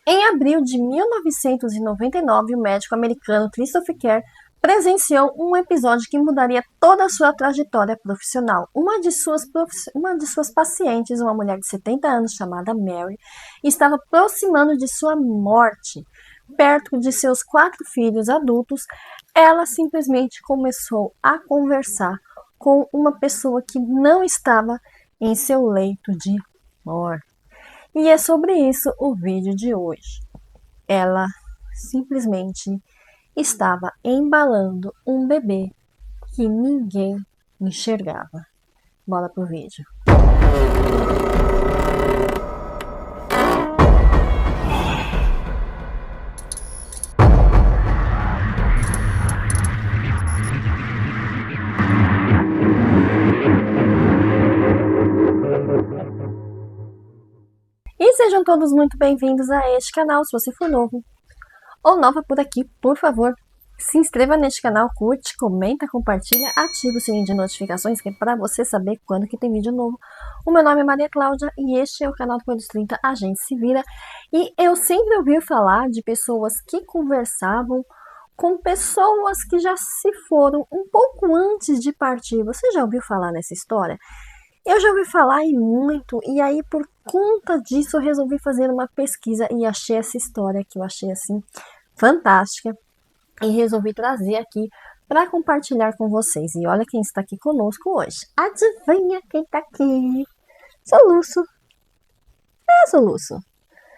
Em abril de 1999, o médico americano Christopher Kerr presenciou um episódio que mudaria toda a sua trajetória profissional. Uma de suas pacientes, uma mulher de 70 anos chamada Mary, estava aproximando de sua morte. Perto de seus 4 filhos adultos, ela simplesmente começou a conversar com uma pessoa que não estava em seu leito de morte. E é sobre isso o vídeo de hoje. Ela simplesmente estava embalando um bebê que ninguém enxergava. Bora pro vídeo. E sejam todos muito bem-vindos a este canal. Se você for novo ou nova por aqui, por favor, se inscreva neste canal, curte, comenta, compartilha, ativa o sininho de notificações, que é para você saber quando que tem vídeo novo. O meu nome é Maria Cláudia e este é o canal Depois dos 30, a gente se vira. E eu sempre ouvi falar de pessoas que conversavam com pessoas que já se foram um pouco antes de partir. Você já ouviu falar nessa história? Eu já ouvi falar e muito, e aí por conta disso eu resolvi fazer uma pesquisa e achei essa história que eu achei assim fantástica e resolvi trazer aqui para compartilhar com vocês. E olha quem está aqui conosco hoje. Adivinha quem está aqui? Soluço. Soluço. O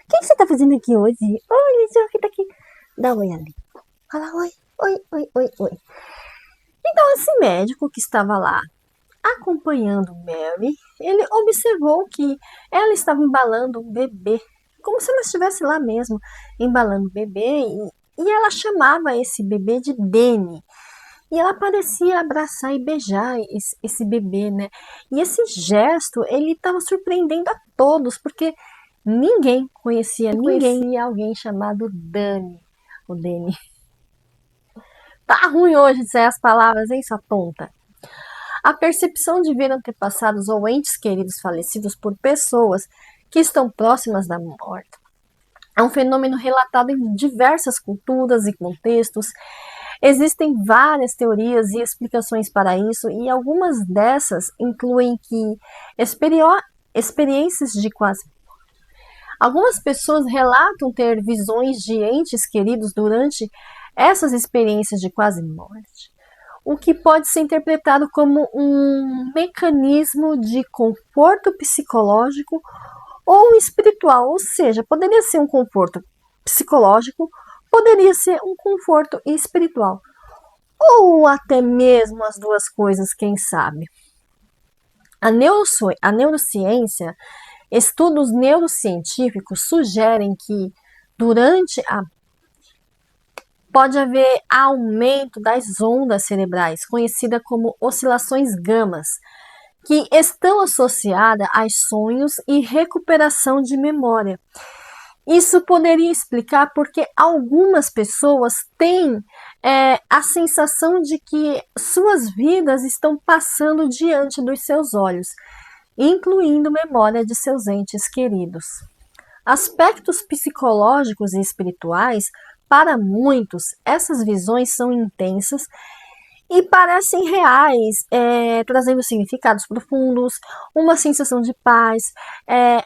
que você está fazendo aqui hoje? Olha só quem está aqui. Dá um oi ali. Fala oi, oi, oi, oi, oi. Então esse médico que estava lá acompanhando Mary, ele observou que ela estava embalando um bebê, como se ela estivesse lá mesmo, embalando o bebê, e ela chamava esse bebê de Danny. E ela parecia abraçar e beijar esse bebê, né? E esse gesto, ele estava surpreendendo a todos, porque ninguém conhecia alguém chamado Danny. O Danny. Tá ruim hoje de sair as palavras, hein, sua tonta? A percepção de ver antepassados ou entes queridos falecidos por pessoas que estão próximas da morte é um fenômeno relatado em diversas culturas e contextos. Existem várias teorias e explicações para isso, e algumas dessas incluem que experiências de quase algumas pessoas relatam ter visões de entes queridos durante essas experiências de quase morte, o que pode ser interpretado como um mecanismo de conforto psicológico ou espiritual, ou seja, poderia ser um conforto psicológico, poderia ser um conforto espiritual, ou até mesmo as duas coisas, quem sabe. A neurociência, estudos neurocientíficos sugerem que durante a pode haver aumento das ondas cerebrais, conhecida como oscilações gamas, que estão associadas a sonhos e recuperação de memória. Isso poderia explicar porque algumas pessoas têm a sensação de que suas vidas estão passando diante dos seus olhos, incluindo memória de seus entes queridos. Aspectos psicológicos e espirituais, para muitos, essas visões são intensas e parecem reais, trazendo significados profundos, uma sensação de paz.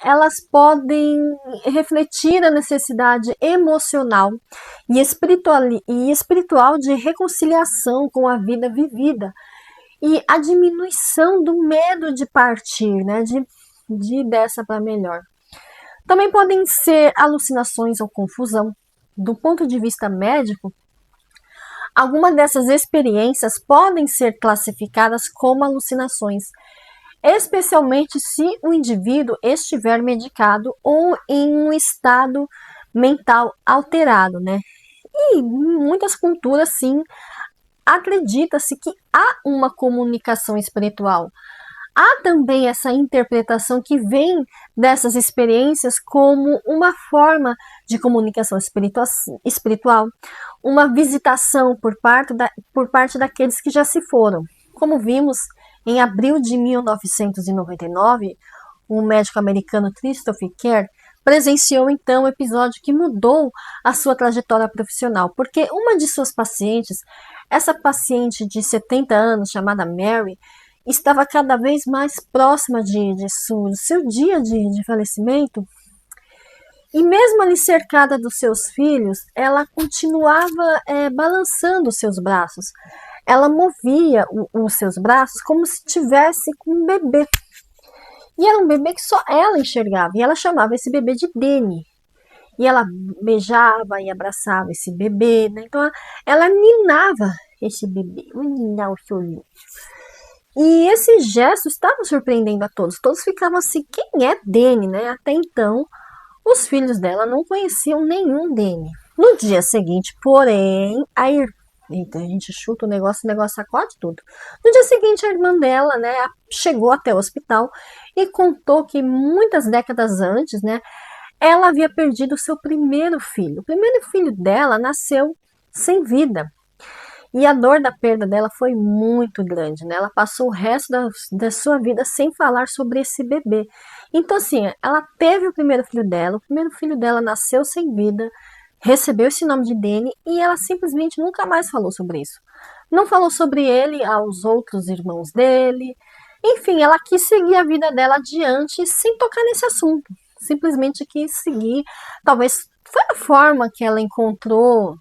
Elas podem refletir a necessidade emocional e espiritual de reconciliação com a vida vivida e a diminuição do medo de partir, né, de ir dessa para melhor. Também podem ser alucinações ou confusão. Do ponto de vista médico, algumas dessas experiências podem ser classificadas como alucinações, especialmente se o indivíduo estiver medicado ou em um estado mental alterado, né? E em muitas culturas, sim, acredita-se que há uma comunicação espiritual. Há também essa interpretação que vem dessas experiências como uma forma de comunicação espiritual, uma visitação por parte daqueles que já se foram. Como vimos, em abril de 1999, o médico americano Christopher Kerr presenciou então um episódio que mudou a sua trajetória profissional, porque uma de suas pacientes, essa paciente de 70 anos, chamada Mary, estava cada vez mais próxima do seu dia de falecimento, e mesmo ali cercada dos seus filhos, ela continuava balançando os seus braços. Ela movia os seus braços como se tivesse com um bebê. E era um bebê que só ela enxergava. E ela chamava esse bebê de Danny. E ela beijava e abraçava esse bebê, né? Então ela ninava esse bebê. Ninar o seu livro. E esse gesto estava surpreendendo a todos. Todos ficavam assim, quem é Danny, né? Até então, os filhos dela não conheciam nenhum Danny. No dia seguinte, porém, Eita, a gente chuta o negócio sacode tudo. No dia seguinte, a irmã dela, né, chegou até o hospital e contou que muitas décadas antes, né, ela havia perdido o seu primeiro filho. O primeiro filho dela nasceu sem vida. E a dor da perda dela foi muito grande, né? Ela passou o resto da sua vida sem falar sobre esse bebê. Então, assim, ela teve o primeiro filho dela nasceu sem vida, recebeu esse nome de Danny e ela simplesmente nunca mais falou sobre isso. Não falou sobre ele aos outros irmãos dele. Enfim, ela quis seguir a vida dela adiante sem tocar nesse assunto. Simplesmente quis seguir. Talvez foi a forma que ela encontrou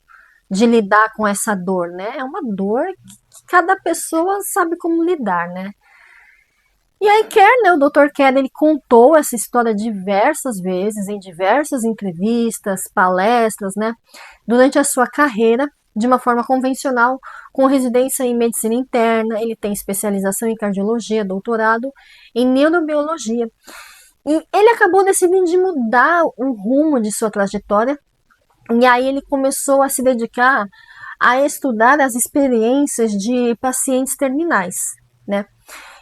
de lidar com essa dor, né? É uma dor que cada pessoa sabe como lidar, né? E aí Kerr, né, o Dr. Kerr, ele contou essa história diversas vezes, em diversas entrevistas, palestras, né, durante a sua carreira, de uma forma convencional, com residência em medicina interna, ele tem especialização em cardiologia, doutorado em neurobiologia. E ele acabou decidindo de mudar o rumo de sua trajetória, e aí ele começou a se dedicar a estudar as experiências de pacientes terminais, né?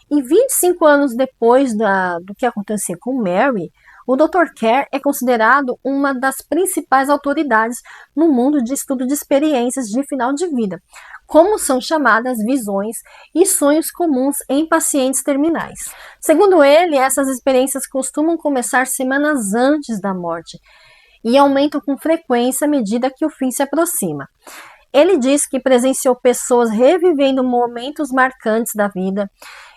E 25 anos depois do que acontecia com Mary, o Dr. Kerr é considerado uma das principais autoridades no mundo de estudo de experiências de final de vida, como são chamadas visões e sonhos comuns em pacientes terminais. Segundo ele, essas experiências costumam começar semanas antes da morte e aumentam com frequência à medida que o fim se aproxima. Ele diz que presenciou pessoas revivendo momentos marcantes da vida,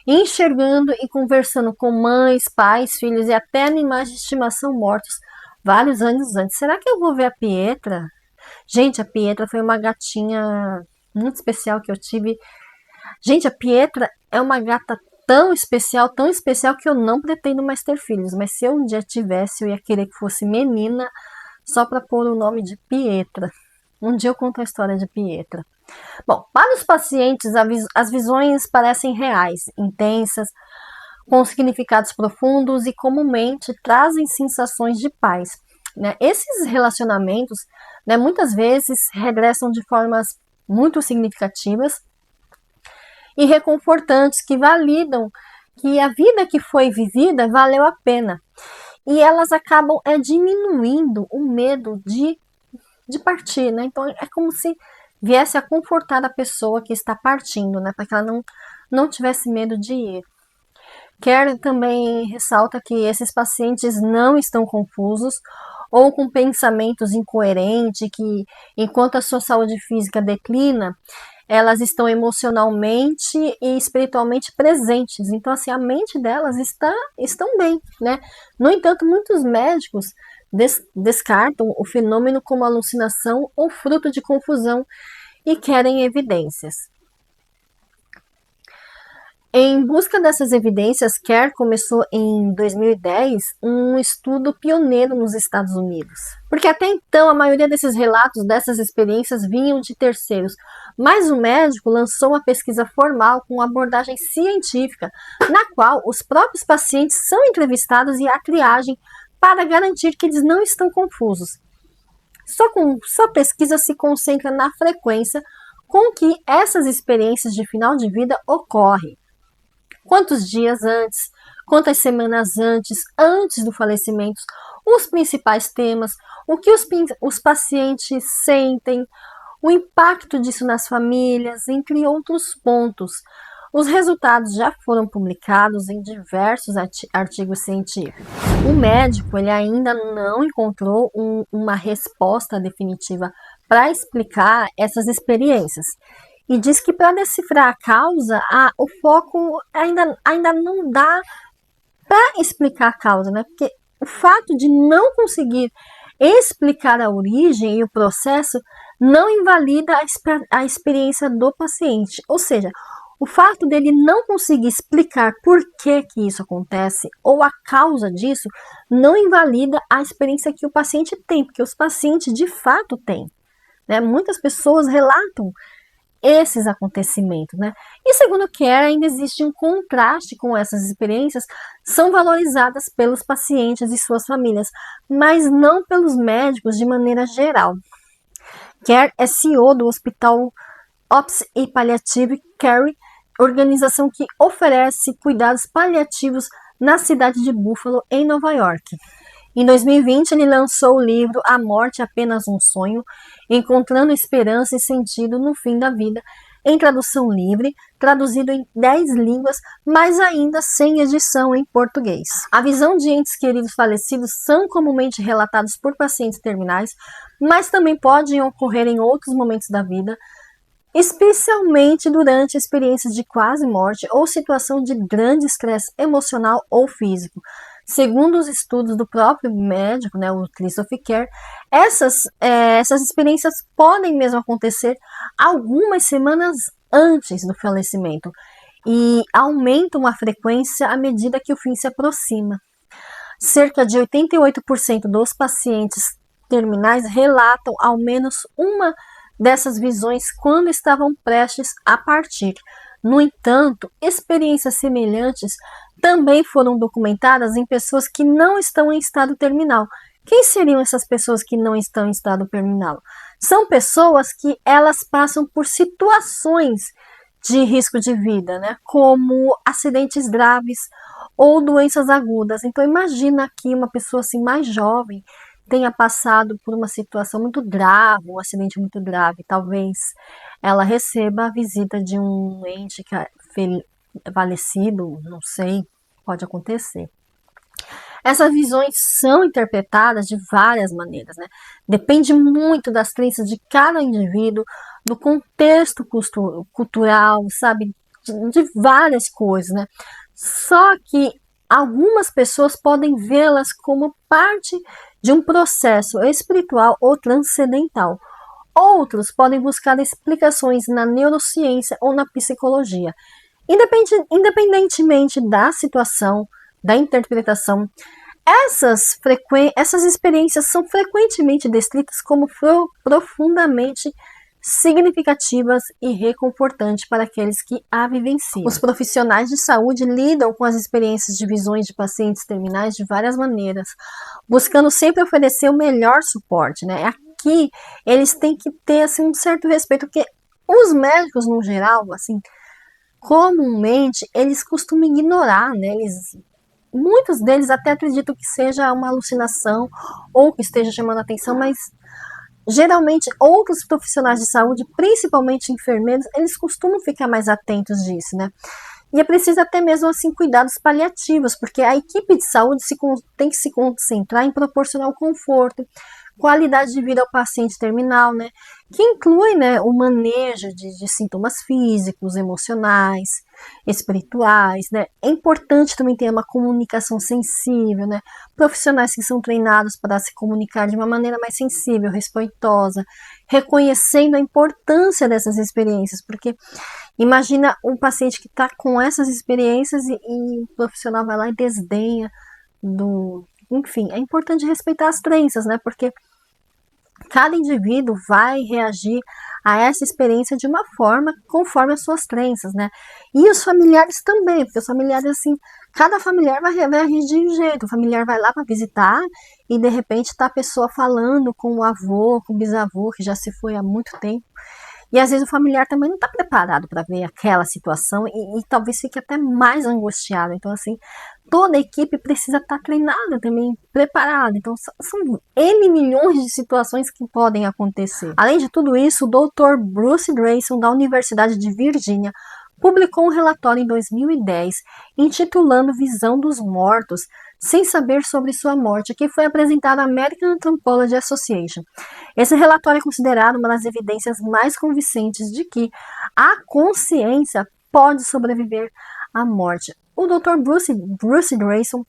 enxergando e conversando com mães, pais, filhos e até animais de estimação mortos vários anos antes. Será que eu vou ver a Pietra? Gente, a Pietra foi uma gatinha muito especial que eu tive. Gente, a Pietra é uma gata tão especial que eu não pretendo mais ter filhos. Mas se eu um dia tivesse, eu ia querer que fosse menina só para pôr o nome de Pietra. Um dia eu conto a história de Pietra. Bom, para os pacientes, as visões parecem reais, intensas, com significados profundos e comumente trazem sensações de paz, né? Esses relacionamentos, né, muitas vezes regressam de formas muito significativas e reconfortantes que validam que a vida que foi vivida valeu a pena. E elas acabam diminuindo o medo de partir, né? Então é como se viesse a confortar a pessoa que está partindo, né? Para que ela não tivesse medo de ir. Kerr também ressalta que esses pacientes não estão confusos ou com pensamentos incoerentes, que enquanto a sua saúde física declina, elas estão emocionalmente e espiritualmente presentes. Então, assim, a mente delas estão bem, né? No entanto, muitos médicos descartam o fenômeno como alucinação ou fruto de confusão e querem evidências. Em busca dessas evidências, Kerr começou em 2010 um estudo pioneiro nos Estados Unidos. Porque até então a maioria desses relatos, dessas experiências, vinham de terceiros. Mas o médico lançou uma pesquisa formal com abordagem científica, na qual os próprios pacientes são entrevistados e há triagem para garantir que eles não estão confusos. Sua pesquisa se concentra na frequência com que essas experiências de final de vida ocorrem. Quantos dias antes, quantas semanas antes do falecimento, os principais temas, o que os pacientes sentem, o impacto disso nas famílias, entre outros pontos. Os resultados já foram publicados em diversos artigos científicos. O médico ele ainda não encontrou uma resposta definitiva para explicar essas experiências. E diz que para decifrar a causa, o foco ainda não dá para explicar a causa, né? Porque o fato de não conseguir explicar a origem e o processo não invalida a experiência do paciente. Ou seja, o fato dele não conseguir explicar por que isso acontece ou a causa disso não invalida a experiência que o paciente tem, porque os pacientes de fato têm, né? Muitas pessoas relatam esses acontecimentos, né? E segundo Kerr, ainda existe um contraste com essas experiências, são valorizadas pelos pacientes e suas famílias, mas não pelos médicos de maneira geral. Kerr é CEO do Hospital Ops e Palliative Care, organização que oferece cuidados paliativos na cidade de Buffalo, em Nova York. Em 2020, ele lançou o livro A Morte é Apenas um Sonho, encontrando esperança e sentido no fim da vida, em tradução livre, traduzido em 10 línguas, mas ainda sem edição em português. A visão de entes queridos falecidos são comumente relatados por pacientes terminais, mas também podem ocorrer em outros momentos da vida, especialmente durante experiências de quase morte ou situação de grande estresse emocional ou físico. Segundo os estudos do próprio médico, né, o Christopher Kerr, essas experiências podem mesmo acontecer algumas semanas antes do falecimento e aumentam a frequência à medida que o fim se aproxima. Cerca de 88% dos pacientes terminais relatam ao menos uma dessas visões quando estavam prestes a partir. No entanto, experiências semelhantes também foram documentadas em pessoas que não estão em estado terminal. Quem seriam essas pessoas que não estão em estado terminal? São pessoas que elas passam por situações de risco de vida, né? Como acidentes graves ou doenças agudas. Então imagina aqui uma pessoa assim mais jovem tenha passado por uma situação muito grave, um acidente muito grave, talvez ela receba a visita de um ente que falecido, não sei, pode acontecer. Essas visões são interpretadas de várias maneiras, né? Depende muito das crenças de cada indivíduo, do contexto cultural, sabe? De várias coisas, né? Só que algumas pessoas podem vê-las como parte de um processo espiritual ou transcendental. Outros podem buscar explicações na neurociência ou na psicologia. Independentemente da situação, da interpretação, essas experiências são frequentemente descritas como profundamente significativas e reconfortantes para aqueles que a vivenciam. Os profissionais de saúde lidam com as experiências de visões de pacientes terminais de várias maneiras, buscando sempre oferecer o melhor suporte, né? Aqui eles têm que ter assim, um certo respeito, porque os médicos no geral, assim, comumente eles costumam ignorar, né? Muitos deles até acreditam que seja uma alucinação ou que esteja chamando atenção, mas geralmente outros profissionais de saúde, principalmente enfermeiros, eles costumam ficar mais atentos disso, né? E é preciso até mesmo assim cuidados paliativos, porque a equipe de saúde tem que se concentrar em proporcionar o conforto, qualidade de vida ao paciente terminal, né? Que inclui, né, o manejo de sintomas físicos, emocionais, espirituais, né? É importante também ter uma comunicação sensível, né? Profissionais que são treinados para se comunicar de uma maneira mais sensível, respeitosa, reconhecendo a importância dessas experiências, porque imagina um paciente que está com essas experiências e o profissional vai lá e desdenha enfim, é importante respeitar as crenças, né? Porque cada indivíduo vai reagir a essa experiência de uma forma conforme as suas crenças, né? E os familiares também, porque os familiares, assim, cada familiar vai reagir de um jeito. O familiar vai lá para visitar e, de repente, tá a pessoa falando com o avô, com o bisavô, que já se foi há muito tempo. E às vezes o familiar também não está preparado para ver aquela situação e talvez fique até mais angustiado. Então, assim, toda a equipe precisa estar treinada também, preparada. Então, são N milhões de situações que podem acontecer. Além de tudo isso, o Dr. Bruce Grayson, da Universidade de Virgínia, publicou um relatório em 2010 intitulando Visão dos Mortos, sem saber sobre sua morte, que foi apresentado à American Anthropology Association. Esse relatório é considerado uma das evidências mais convincentes de que a consciência pode sobreviver à morte. O Dr. Bruce Greyson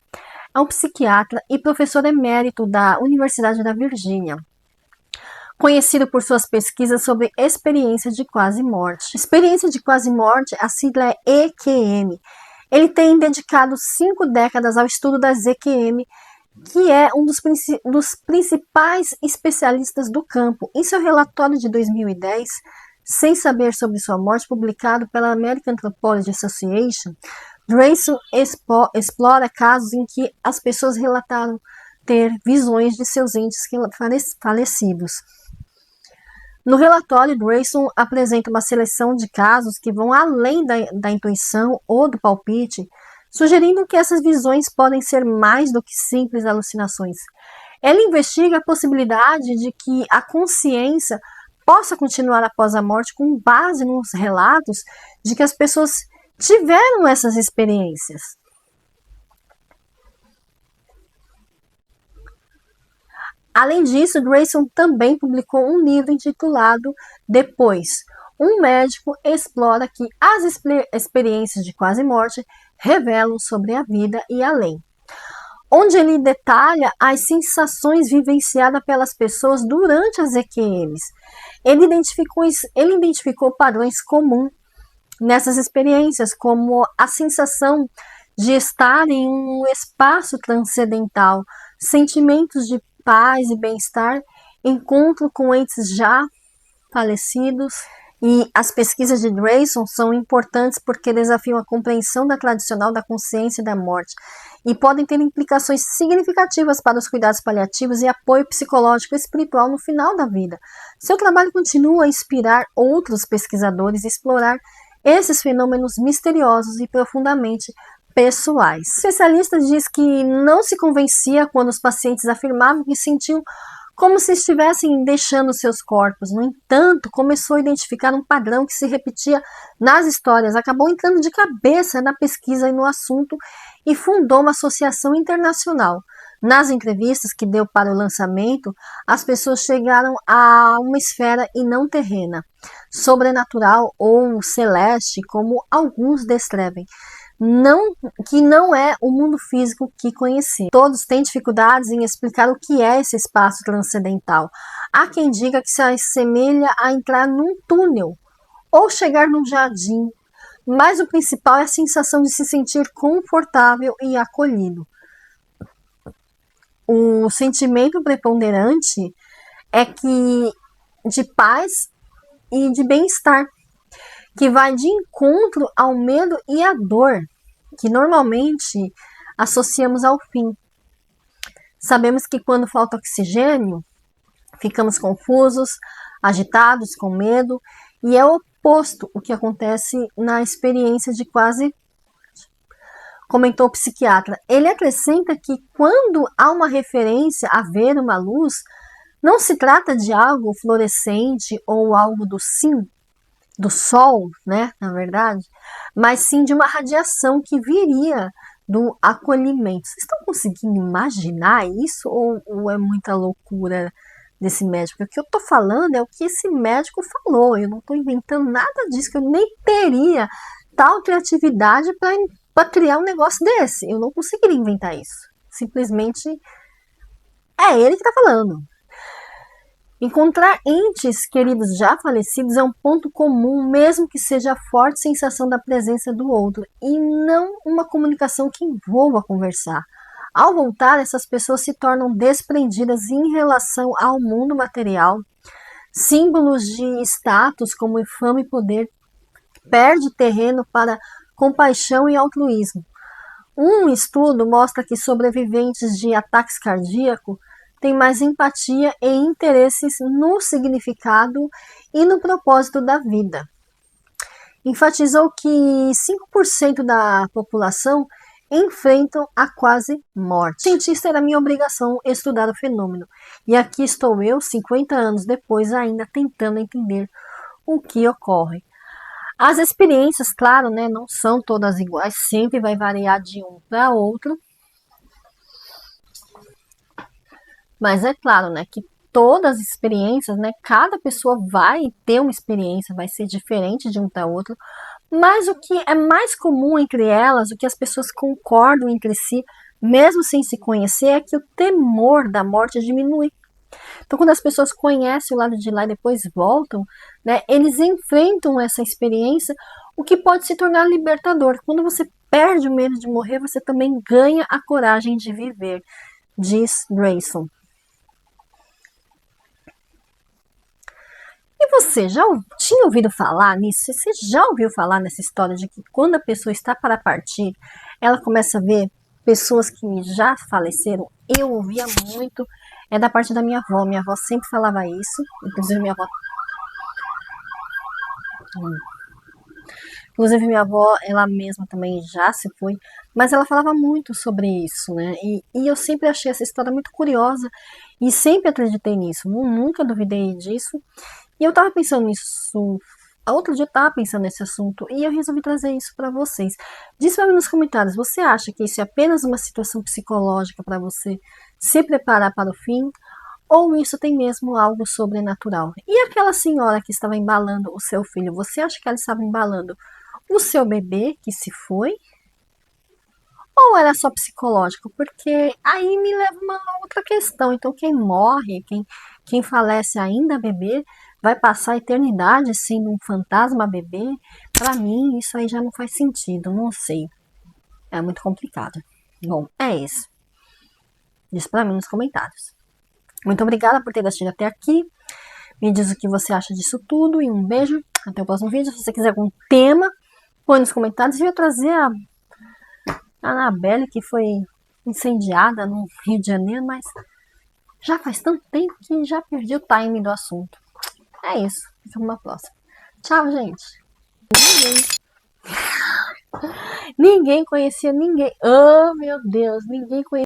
é um psiquiatra e professor emérito da Universidade da Virgínia, conhecido por suas pesquisas sobre experiência de quase-morte. Experiência de quase-morte, a sigla é EQM. Ele tem dedicado 5 décadas ao estudo das EQM, que é um dos principais especialistas do campo. Em seu relatório de 2010, Sem Saber sobre Sua Morte, publicado pela American Anthropology Association, Greyson explora casos em que as pessoas relataram ter visões de seus entes falecidos. No relatório, Greyson apresenta uma seleção de casos que vão além da intuição ou do palpite, sugerindo que essas visões podem ser mais do que simples alucinações. Ele investiga a possibilidade de que a consciência possa continuar após a morte com base nos relatos de que as pessoas tiveram essas experiências. Além disso, Greyson também publicou um livro intitulado Depois. Um médico explora que as experiências de quase-morte revelam sobre a vida e além, onde ele detalha as sensações vivenciadas pelas pessoas durante as EQMs. Ele identificou padrões comuns nessas experiências, como a sensação de estar em um espaço transcendental, sentimentos de paz e bem-estar, encontro com entes já falecidos. E as pesquisas de Greyson são importantes porque desafiam a compreensão da tradicional da consciência da morte e podem ter implicações significativas para os cuidados paliativos e apoio psicológico e espiritual no final da vida. Seu trabalho continua a inspirar outros pesquisadores a explorar esses fenômenos misteriosos e profundamente pessoais. O especialista diz que não se convencia quando os pacientes afirmavam que sentiam como se estivessem deixando seus corpos. No entanto, começou a identificar um padrão que se repetia nas histórias, acabou entrando de cabeça na pesquisa e no assunto e fundou uma associação internacional. Nas entrevistas que deu para o lançamento, as pessoas chegaram a uma esfera e não terrena, sobrenatural ou celeste, como alguns descrevem. Que não é o mundo físico que conheci. Todos têm dificuldades em explicar o que é esse espaço transcendental. Há quem diga que se assemelha a entrar num túnel ou chegar num jardim, mas o principal é a sensação de se sentir confortável e acolhido. O sentimento preponderante é que de paz e de bem-estar, que vai de encontro ao medo e à dor, que normalmente associamos ao fim. Sabemos que quando falta oxigênio, ficamos confusos, agitados, com medo, e é o oposto o que acontece na experiência de quase, comentou o psiquiatra. Ele acrescenta que quando há uma referência a ver uma luz, não se trata de algo fluorescente ou algo do sol, né, na verdade, mas sim de uma radiação que viria do acolhimento. Vocês estão conseguindo imaginar isso ou é muita loucura desse médico? O que eu estou falando é o que esse médico falou, eu não estou inventando nada disso, que eu nem teria tal criatividade para criar um negócio desse. Eu não conseguiria inventar isso. Simplesmente é ele que está falando. Encontrar entes queridos já falecidos é um ponto comum, mesmo que seja a forte sensação da presença do outro, e não uma comunicação que envolva conversar. Ao voltar, essas pessoas se tornam desprendidas em relação ao mundo material. Símbolos de status como fama e poder perde terreno para compaixão e altruísmo. Um estudo mostra que sobreviventes de ataques cardíacos têm mais empatia e interesses no significado e no propósito da vida. Enfatizou que 5% da população enfrentam a quase morte. Cientista, era minha obrigação estudar o fenômeno. E aqui estou eu, 50 anos depois, ainda tentando entender o que ocorre. As experiências, claro, né, não são todas iguais, sempre vai variar de um para outro, mas é claro, né, que todas as experiências, né, cada pessoa vai ter uma experiência, vai ser diferente de um para outro, mas o que é mais comum entre elas, o que as pessoas concordam entre si, mesmo sem se conhecer, é que o temor da morte diminui. Então, quando as pessoas conhecem o lado de lá e depois voltam, né, eles enfrentam essa experiência, o que pode se tornar libertador. Quando você perde o medo de morrer, você também ganha a coragem de viver, diz Grayson. E você já tinha ouvido falar nisso? Você já ouviu falar nessa história de que quando a pessoa está para partir, ela começa a ver pessoas que já faleceram? Eu ouvia muito, é da parte da minha avó. Minha avó sempre falava isso, inclusive minha avó, ela mesma também já se foi, mas ela falava muito sobre isso, né? E eu sempre achei essa história muito curiosa e sempre acreditei nisso, nunca duvidei disso. E eu tava pensando nisso, outro dia eu tava pensando nesse assunto e eu resolvi trazer isso para vocês. Diz para mim nos comentários, você acha que isso é apenas uma situação psicológica para você se preparar para o fim? Ou isso tem mesmo algo sobrenatural? E aquela senhora que estava embalando o seu filho, você acha que ela estava embalando o seu bebê que se foi? Ou era só psicológico? Porque aí me leva uma outra questão. Então, quem morre, quem falece ainda bebê, vai passar a eternidade sendo um fantasma bebê? Para mim, isso aí já não faz sentido. Não sei. É muito complicado. Bom, é isso. Diz para mim nos comentários. Muito obrigada por ter assistido até aqui. Me diz o que você acha disso tudo e um beijo. Até o próximo vídeo. Se você quiser algum tema, põe nos comentários. Eu ia trazer a Annabelle, que foi incendiada no Rio de Janeiro, mas já faz tanto tempo que já perdi o timing do assunto. É isso. Fica uma próxima. Tchau, gente. Ninguém conhecia ninguém. Oh, meu Deus. Ninguém conhecia.